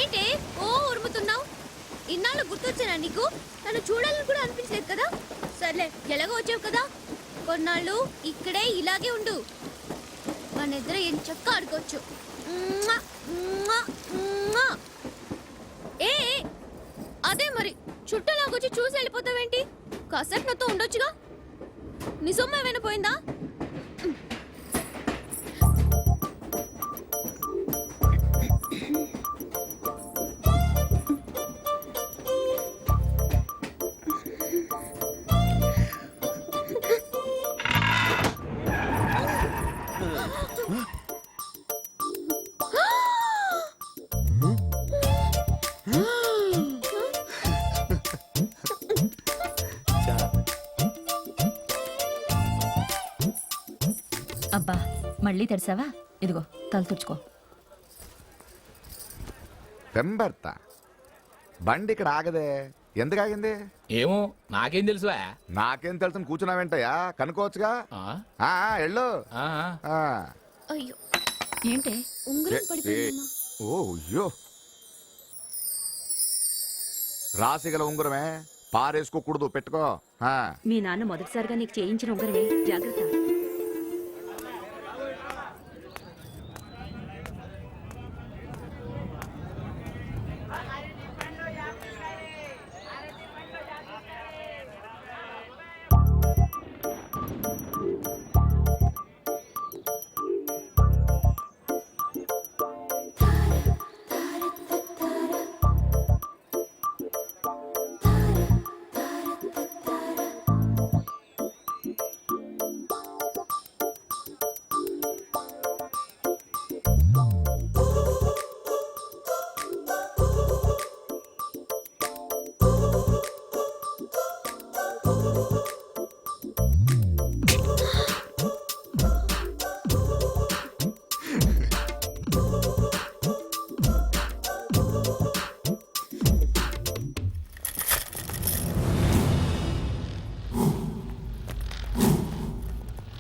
ఏంటి ఓ ఉరుముతున్నావు? ఇన్నాళ్ళు గుర్తొచ్చానా నీకు? నన్ను చూడాలని కూడా అనిపించలేదు కదా. సర్లే, ఎలాగో వచ్చావు కదా, కొన్నాళ్ళు ఇక్కడే ఇలాగే ఉండు. మన ఇద్దరు ఏం చక్క ఆడుకోవచ్చు. ఏ అదే మరి, చుట్టలాగొచ్చి చూసి వెళ్ళిపోతావేంటి? కాసేపు నాతో ఉండొచ్చుగా. నిజం ఏమైనా పోయిందా? అబ్బా మళ్ళీ తడిసావా? ఇదిగో తల తుడుచుకో. పెంబర్తా బండి ఇక్కడ ఆగదే, ఎందుకు ఆగింది? ఏమో నాకేం తెలుసువా? నాకేం తెలుసు, కూర్చున్నావేంటయ్యా, కనుకోవచ్చుగా. ఎళ్ళు. అయ్యో ఏంటి ఉంగరం పడిపోయిందమ్మా. ఓ అయ్యో, రాసిగల ఉంగరమే, పారేసుకోకూడదు, పెట్టుకో. మీ నాన్న మొదటిసారిగా నీకు చేయించిన ఉంగరమే, జాగ్రత్త.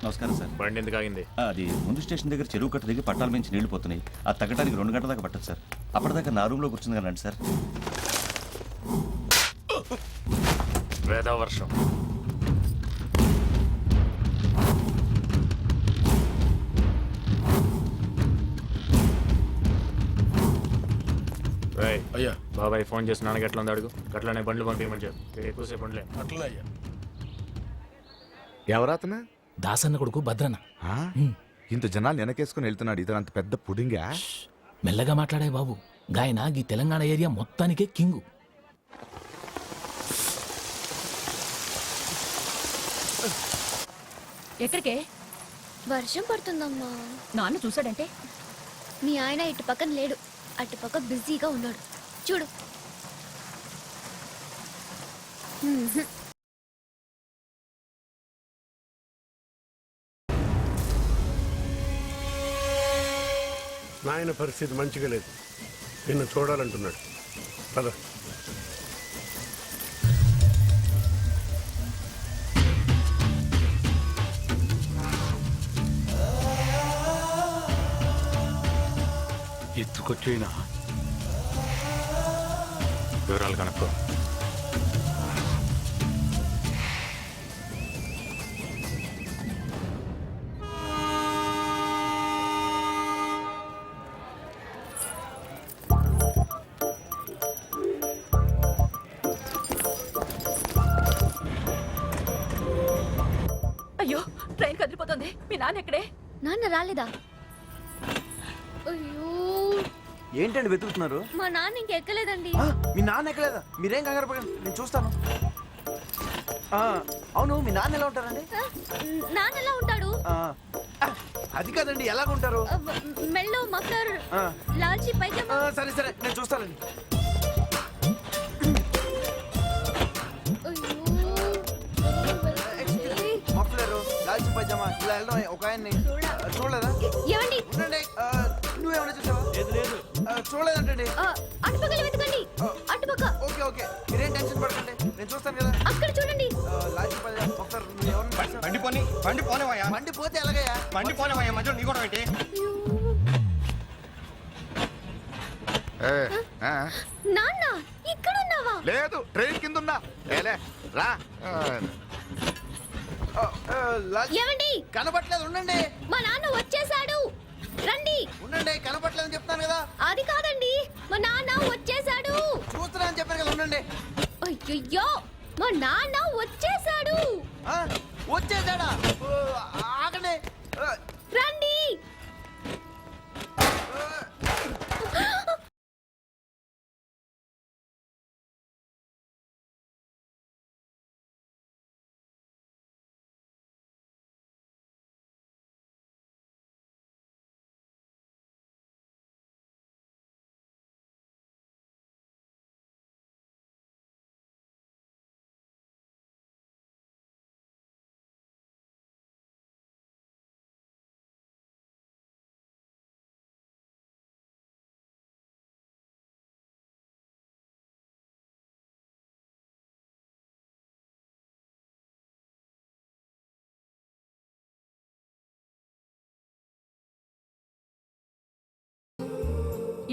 నమస్కారం సార్. బండి ఎందుకు ఆగింది? అది ముందు స్టేషన్ దగ్గర చెరువు కట్ట దిగి పట్టాల మించి నీళ్లు పోతున్నాయి. అది తగ్గడానికి 2 గంటల దాకా పట్టదు సార్. అప్పటిదాకా నా రూమ్లో కూర్చుంది కదండి సార్. వేదవర్షం. అయ్యా బాబాయ్ ఫోన్ చేసి నాన్నకి ఎట్లా ఉంది అడుగు. అట్లానే బండ్లు పంపించమని చెప్పు, ఎక్కువసేపు బండ్లే. అట్లా అయ్యా. ఎవరాతను? దాసన్న కొడుకు భద్రన్న. ఇంత జనాలు వెనకేసుకుని వెళ్తున్నాడు, ఇతను అంత పెద్ద పుడింగా? మెల్లగా మాట్లాడే బాబు, గాయన ఈ తెలంగాణ ఏరియా మొత్తానికే కింగు. ఎక్కడికే? వర్షం పడుతుందమ్మా. నాన్న చూసాడంటే? మీ ఆయన ఇటు పక్కన లేడు, అటు పక్క బిజీగా ఉన్నాడు చూడు. నాయన పరిస్థితి మంచిగా లేదు, నిన్ను చూడాలంటున్నాడు. పద. ఎత్తుకొచ్చేనా వివరాలు కనుక్కో. అయ్యో ట్రైన్ కదిలిపోతుంది. మీ నాన్న ఎక్కడే? నాన్న రాలేదా? అయ్యో ఏంటండి వెతుకుతున్నారు? మా నాన్న ఇంకెక్కలేదండి. మీ నాన్న ఎక్కలేదా? మీరేం కంగారు పడండి, నేను చూస్తాను. అవును, మీ నాన్న ఎలా ఉంటారండి? నాన్న ఎలా ఉంటాడు? అది కాదండి, ఎలాగుంటారు? మెల్లో మఫ్లర్, లాల్చి పైజామా. సరే సరే, నేను చూస్తానండి. మఫ్లర్, లాల్చి పైజామా ఇలా వెళ్ళడం ఒక ఆయన్ని చూడలేదా? ఏమండి నువ్వేమైనా చూసావా? లేదు చూడలేదంటండి. అటుపక్కల వెతకండి, అటుపక్క. ఓకే ఓకే, మీరేం టెన్షన్ పడకండి, నేను చూస్తాను కదా. అక్కడ చూడండి. లాల్చి పైజామా మఫ్లర్ ఎవరు? బండి పోతే ఎలాగయ్యా? బండి పోనేవయ్యా, మధ్యలో నీ కూడా ఏంటి? ఏ, ఆ, నాన్న ఇక్కడ ఉన్నావా? లేదు ట్రైన్ కింద ఉన్నా ఏలే రా ఏమండి? కనపట్లేదు ఉండండి మా నాన్న వచ్చేసాడు, రండి. ఉండండి కనపట్లేదు అని చెప్తాను కదా. అది కాదండి, మా నాన్న వచ్చేసాడు. చూస్తున్నా అని చెప్పాను కదా ఉండండి. అయ్యయ్యో, మా నాన్న వచ్చేసాడు. ఆ, వచ్చేసాడా? ఓ, ఆగండి. రండి.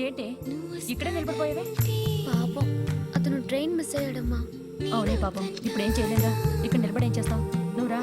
ఏంటి ఇక్కడే నిలబడిపోయావే? పాపం, అతను ట్రైన్ మిస్ అయ్యాడమ్మా. అవునే పాపం, ఇప్పుడు ఏం చేయలేదా? ఇక్కడ నిలబడి ఏం చేస్తావు? నువ్వు రా.